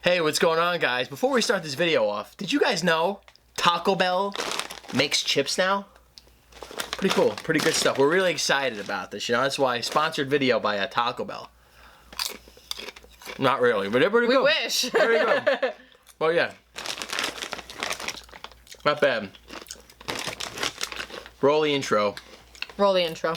Hey, what's going on, guys? Before we start this video off, did you guys know Taco Bell makes chips now? Pretty cool, pretty good stuff. We're really excited about this, you know, that's why sponsored video by Taco Bell. Not really, but they're pretty good. We wish. Pretty good. Well, yeah. Not bad. Roll the intro. Roll the intro.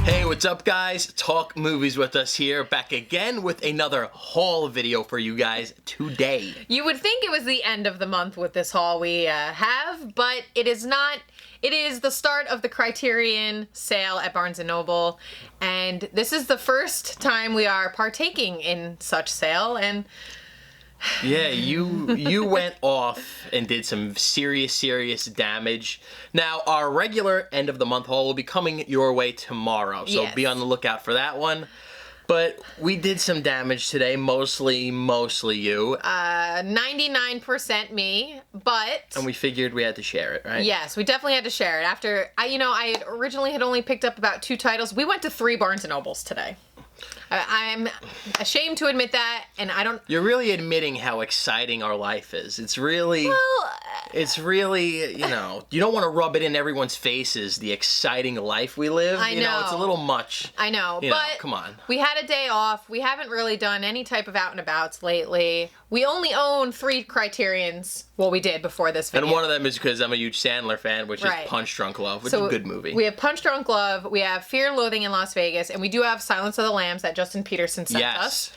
Hey, what's up, guys? Talk Movies with us here, back again with another haul video for you guys today. You would think it was the end of the month with this haul we have, but it is not. It is the start of the Criterion sale at Barnes & Noble, and this is the first time we are partaking in such sale, and yeah, you went off and did some serious damage. Now, our regular end of the month haul will be coming your way tomorrow, so yes. Be on the lookout for that one. But we did some damage today, mostly you. 99% me, but And we figured we had to share it, right? yes, we definitely had to share it. After I originally had only picked up about 2 titles. We went to 3 Barnes & Nobles today. I'm ashamed to admit that, and I don't... You're really admitting how exciting our life is. It's really... Well... It's really, you know, you don't want to rub it in everyone's faces, the exciting life we live. I know. It's a little much. I know, You but... know, come on. We had a day off. We haven't really done any type of out and abouts lately. We only own 3 Criterions. Well, we did before this video. And one of them is because I'm a huge Sandler fan, which Right. is Punch Drunk Love, which is a good movie. We have Punch Drunk Love, we have Fear and Loathing in Las Vegas, and we do have Silence of the Lambs that Justin Peterson sent us.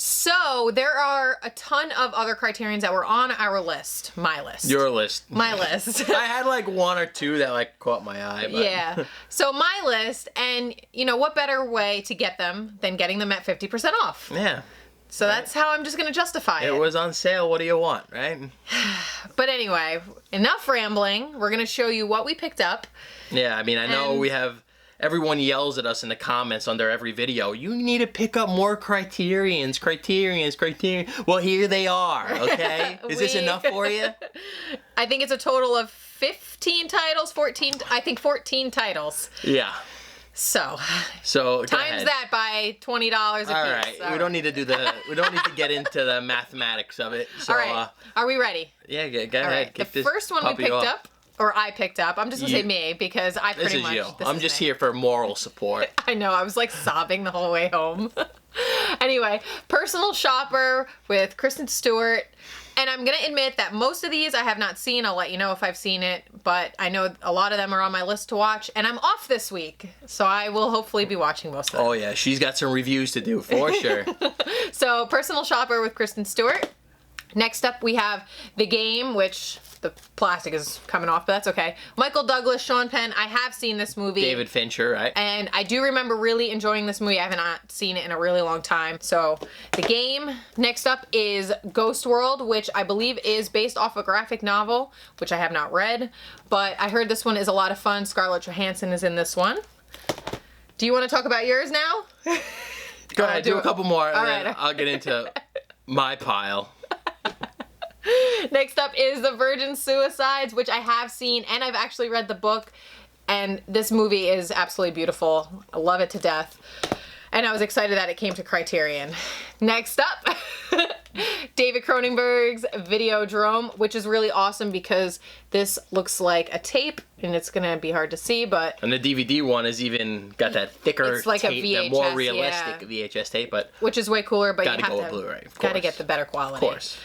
So, there are a ton of other Criterions that were on our list. My list. Your list. My list. I had like 1 or 2 that like caught my eye. But... Yeah. So, my list, and you know, what better way to get them than getting them at 50% off? Yeah. So that's how I'm just going to justify it. It was on sale. What do you want, right? But anyway, enough rambling. We're going to show you what we picked up. Yeah, I mean, I know we have... Everyone yells at us in the comments under every video, you need to pick up more Criterions. Well, here they are, okay? Is this enough for you? I think it's a total of 15 titles, 14, I think 14 titles. Yeah. So times that by $20 a piece. All right. We don't need to do the. We don't need to get into the mathematics of it. So, all right. Are we ready? Yeah. Go ahead. Right. Kick The this first one we puppy picked off. up, or I picked up. I'm just gonna say me because I pretty much. This is you. I'm just me. here for moral support. I know. I was like sobbing the whole way home. Anyway, Personal Shopper with Kristen Stewart. And I'm going to admit that most of these I have not seen. I'll let you know if I've seen it. But I know a lot of them are on my list to watch. And I'm off this week. So I will hopefully be watching most of them. Oh, yeah. She's got some reviews to do, for sure. So, Personal Shopper with Kristen Stewart. Next up, we have The Game, which the plastic is coming off, but that's okay. Michael Douglas, Sean Penn. I have seen this movie. David Fincher, right? And I do remember really enjoying this movie. I have not seen it in a really long time. So, The Game. Next up is Ghost World, which I believe is based off a graphic novel, which I have not read. But I heard this one is a lot of fun. Scarlett Johansson is in this one. Do you want to talk about yours now? Go ahead, do a couple more, and right. then I'll get into my pile. Next up is The Virgin Suicides, which I have seen, and I've actually read the book, and this movie is absolutely beautiful. I love it to death, and I was excited that it came to Criterion. Next up, David Cronenberg's Videodrome, which is really awesome because this looks like a tape, and it's going to be hard to see, but... And the DVD one has even got that thicker it's like tape, a VHS, that more realistic VHS tape, but... Which is way cooler, but gotta you have go to... with Blu-ray, of Gotta course. get the better quality. Of course.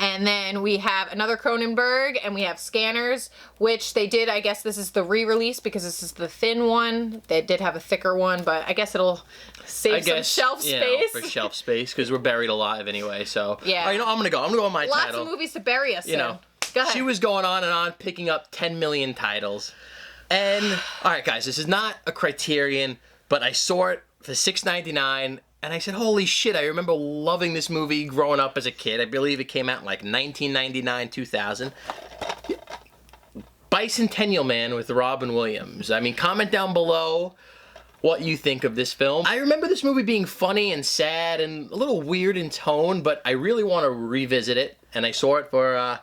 And then we have another Cronenberg, and we have Scanners, which they did, I guess this is the re-release because this is the thin one. They did have a thicker one, but I guess it'll save some shelf space. For shelf space, because we're buried alive anyway, so... Yeah. All right, you know, I'm gonna go on my Lots title. of movies to bury us You know, Go ahead. she was going on and on, picking up 10 million titles. And, all right, guys, this is not a Criterion, but I saw it for $6.99, and I said, holy shit, I remember loving this movie growing up as a kid. I believe it came out in like 1999, 2000. Bicentennial Man with Robin Williams. I mean, comment down below what you think of this film. I remember this movie being funny and sad and a little weird in tone, but I really want to revisit it, and I saw it for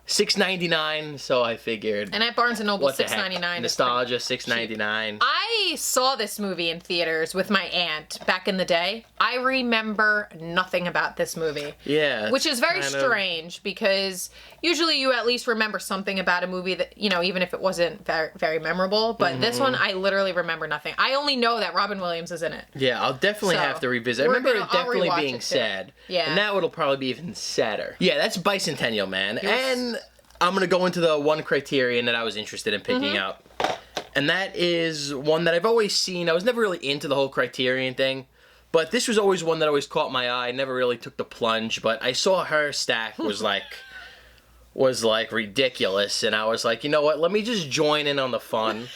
$6.99, so I figured. And at Barnes & Noble, What the heck? $6.99. Nostalgia, $6.99. I saw this movie in theaters with my aunt back in the day. I remember nothing about this movie. Yeah. Which is very strange because usually you at least remember something about a movie that, you know, even if it wasn't very, very memorable. But this one, I literally remember nothing. I only know that Robin Williams is in it. Yeah, I'll definitely have to revisit. I remember it definitely being sad. Yeah. And now it'll probably be even sadder. Yeah, that's Bicentennial Man. And I'm going to go into the one Criterion that I was interested in picking up. And that is one that I've always seen. I was never really into the whole Criterion thing. But this was always one that always caught my eye. Never really took the plunge. But I saw her stack was like ridiculous. And I was like, you know what? Let me just join in on the fun.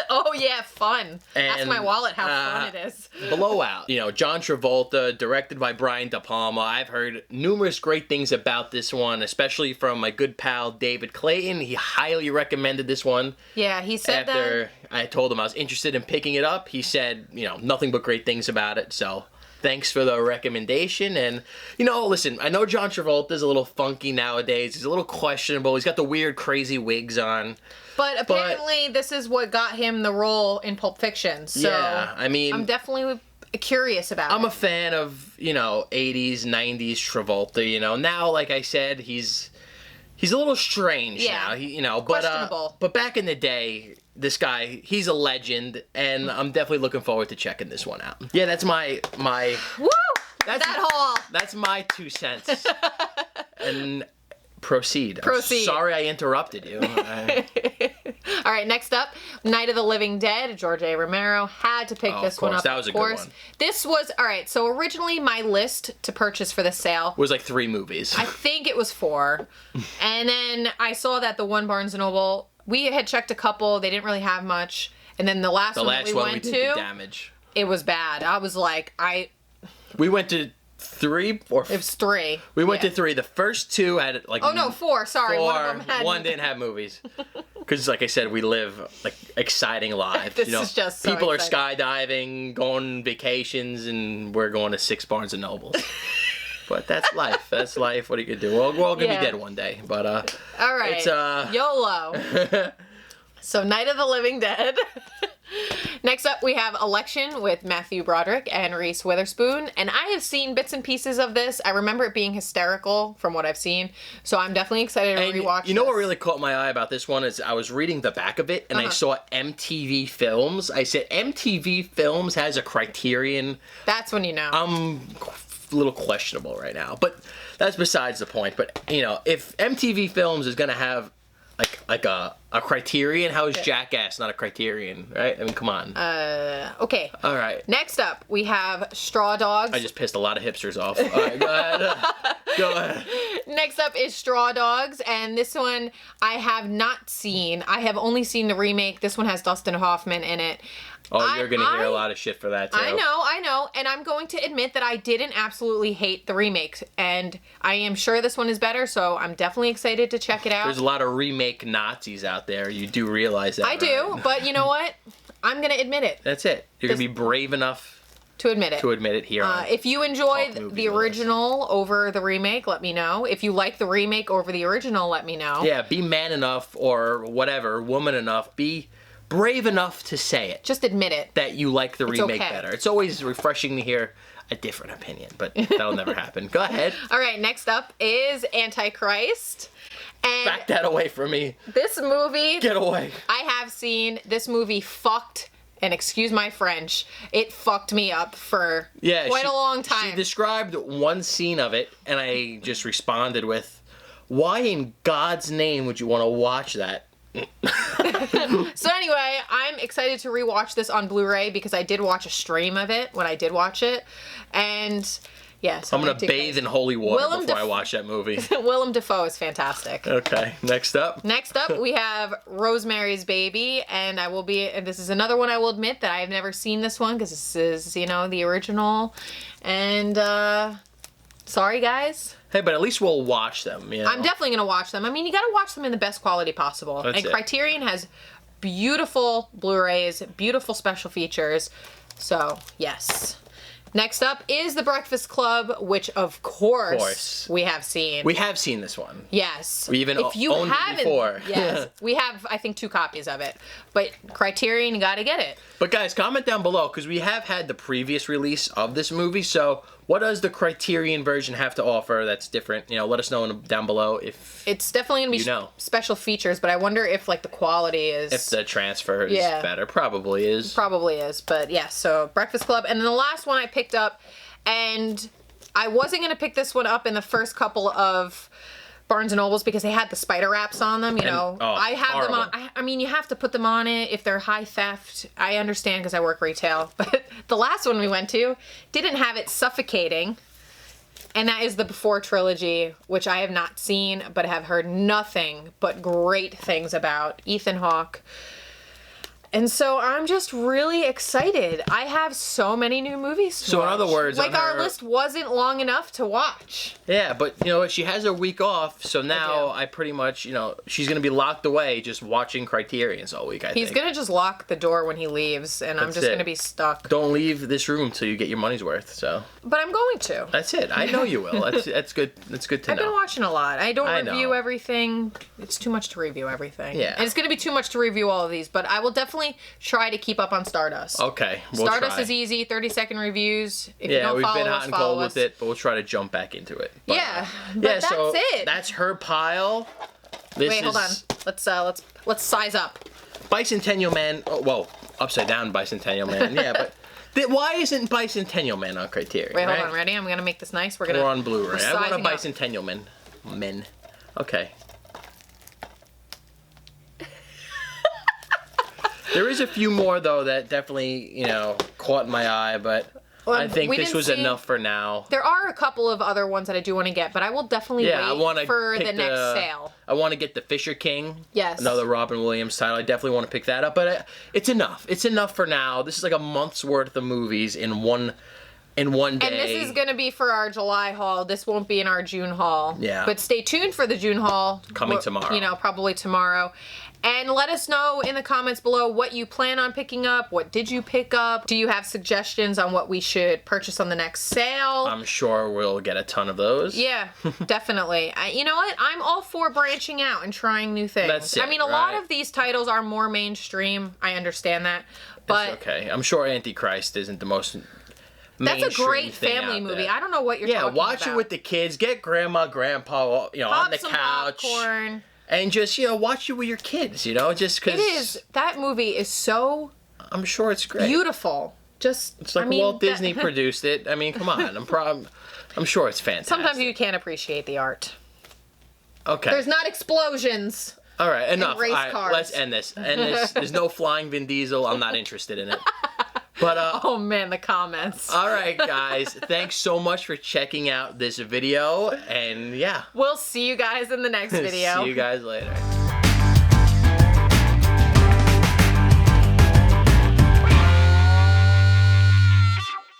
Oh, yeah, fun. And, ask my wallet how fun it is. Blowout. You know, John Travolta, directed by Brian De Palma. I've heard numerous great things about this one, especially from my good pal David Clayton. He highly recommended this one. Yeah, he said after I told him I was interested in picking it up, he said, you know, nothing but great things about it. So thanks for the recommendation. And, you know, listen, I know John Travolta's a little funky nowadays. He's a little questionable. He's got the weird, crazy wigs on. But apparently this is what got him the role in Pulp Fiction. So yeah, I mean, I'm definitely curious about it. I'm a fan of, you know, 80s, 90s Travolta, you know. Now, like I said, he's a little strange now, you know. Questionable. But back in the day, this guy, he's a legend, and I'm definitely looking forward to checking this one out. Yeah, that's my Woo! That's, that haul. That's my 2 cents. And proceed. Proceed. I'm sorry I interrupted you. All right, next up, Night of the Living Dead. George A. Romero had to pick this one up. That was a good one. This was, all right, so originally my list to purchase for the sale was like 3 movies. I think it was 4. And then I saw that the one Barnes & Noble, we had checked a couple. They didn't really have much. And then the last one that we went to, did the damage. It was bad. I was like, We went to 3 or... It was 3. We went to 3. The first 2 had like... Oh, no, 4. Sorry. 4. One of them had... One didn't have movies. Because, like I said, we live like exciting lives. This you know, is just so people exciting. are skydiving, going on vacations, and we're going to 6 Barnes & Nobles. But that's life. That's life. What are you going to do? We're all going to be dead one day. But, all right. It's, YOLO. So, Night of the Living Dead. Next up, we have Election with Matthew Broderick and Reese Witherspoon. And I have seen bits and pieces of this. I remember it being hysterical from what I've seen. So I'm definitely excited to rewatch You know what really caught my eye about this one is I was reading the back of it and I saw MTV Films. I said, MTV Films has a Criterion. That's when you know. I'm a little questionable right now. But that's besides the point. But, you know, if MTV Films is going to have like a Criterion, how is Jackass not a Criterion, right? I mean, come on. Okay. All right. Next up, we have Straw Dogs. I just pissed a lot of hipsters off. All right, go ahead. Go ahead. Next up is Straw Dogs, and this one I have not seen. I have only seen the remake. This one has Dustin Hoffman in it. Oh, you're going to hear a lot of shit for that, too. I know. And I'm going to admit that I didn't absolutely hate the remake. And I am sure this one is better, so I'm definitely excited to check it out. There's a lot of remake Nazis out there. You do realize that, I do, but you know what? I'm going to admit it. That's it. You're going to be brave enough to admit it here. If you enjoyed the original over the remake, let me know. If you like the remake over the original, let me know. Yeah, be man enough or whatever, woman enough, be brave enough to say it. Just admit it. That you like the remake better. It's always refreshing to hear a different opinion, but that'll never happen. Go ahead. All right, next up is Antichrist. And back that away from me. This movie... Get away. I have seen this movie fucked, and excuse my French, it fucked me up for quite a long time. She described one scene of it, and I just responded with, why in God's name would you want to watch that? So anyway, I'm excited to rewatch this on Blu-ray because I did watch a stream of it when I did watch it, and yeah, so I'm gonna bathe in holy water before I watch that movie. Willem Dafoe is fantastic. Okay, next up. Next up, we have Rosemary's Baby, and this is another one I will admit that I have never seen this one because this is, you know, the original, and sorry guys. Hey, but at least we'll watch them. You know? I'm definitely going to watch them. I mean, you got to watch them in the best quality possible. That's it. Criterion has beautiful Blu-rays, beautiful special features. So, yes. Next up is The Breakfast Club, which of course we have seen. We have seen this one. Yes. We even owned it before. Yes. We have, I think, 2 copies of it. But Criterion, you gotta get it. But guys, comment down below, because we have had the previous release of this movie, so what does the Criterion version have to offer that's different? You know, let us know down below if it's definitely gonna be special features, but I wonder if like the quality is... If the transfer is better. Probably is. Probably is, but yeah, so Breakfast Club. And then the last one I picked up, and I wasn't gonna pick this one up in the first couple of Barnes & Nobles because they had the spider wraps on them, you know. I have them on. I mean, you have to put them on it if they're high theft. I understand because I work retail. But the last one we went to didn't have it suffocating. And that is the Before trilogy, which I have not seen, but have heard nothing but great things about. Ethan Hawke. And so I'm just really excited. I have so many new movies to watch. In other words, like our list wasn't long enough to watch. Yeah, but you know, she has a week off, so now I pretty much, you know, she's gonna be locked away just watching Criterions all week. I think he's gonna just lock the door when he leaves, and I'm just gonna be stuck. Don't leave this room till you get your money's worth. So. But I'm going to. That's it. I know you will. That's good. That's good to know. I've been watching a lot. I don't review everything. It's too much to review everything. Yeah. And it's gonna be too much to review all of these, but I will definitely try to keep up on Stardust. Okay, Stardust is easy, 30-second reviews. If you don't we've follow been hot us, and follow cold us. with it, but we'll try to jump back into it. But, but that's it. That's her pile. Wait, hold on. Let's size up. Bicentennial Man. Oh, whoa, upside down Bicentennial Man. Yeah, but why isn't Bicentennial Man on Criterion? Wait, hold on. Ready? I'm gonna make this nice. We're on Blu-ray. I want a Bicentennial Man. Okay. There is a few more, though, that definitely, you know, caught my eye, but I think this was enough for now. There are a couple of other ones that I do want to get, but I will definitely wait for the next sale. I want to get the Fisher King. Yes. Another Robin Williams title. I definitely want to pick that up, but it's enough. It's enough for now. This is like a month's worth of movies in one day. And this is going to be for our July haul. This won't be in our June haul. Yeah. But stay tuned for the June haul. Coming tomorrow. You know, probably tomorrow. And let us know in the comments below what you plan on picking up. What did you pick up? Do you have suggestions on what we should purchase on the next sale? I'm sure we'll get a ton of those. Yeah, definitely. You know what? I'm all for branching out and trying new things. That's it, I mean, a lot of these titles are more mainstream. I understand that. But it's okay. I'm sure Antichrist isn't the most... That's a great family movie. I don't know what you're talking about. Yeah, watch it with the kids. Get grandma, grandpa, you know, on the couch. Popcorn. And just, you know, watch it with your kids, you know, just because... It is. That movie is so... I'm sure it's great. Beautiful. Just, it's like Walt Disney produced it. I mean, come on. I'm sure it's fantastic. Sometimes you can't appreciate the art. Okay. There's not explosions. All right, enough. Race cars. Right, let's end this. There's no flying Vin Diesel. I'm not interested in it. But, oh man, the comments. All right, guys. Thanks so much for checking out this video. And yeah. We'll see you guys in the next video. See you guys later.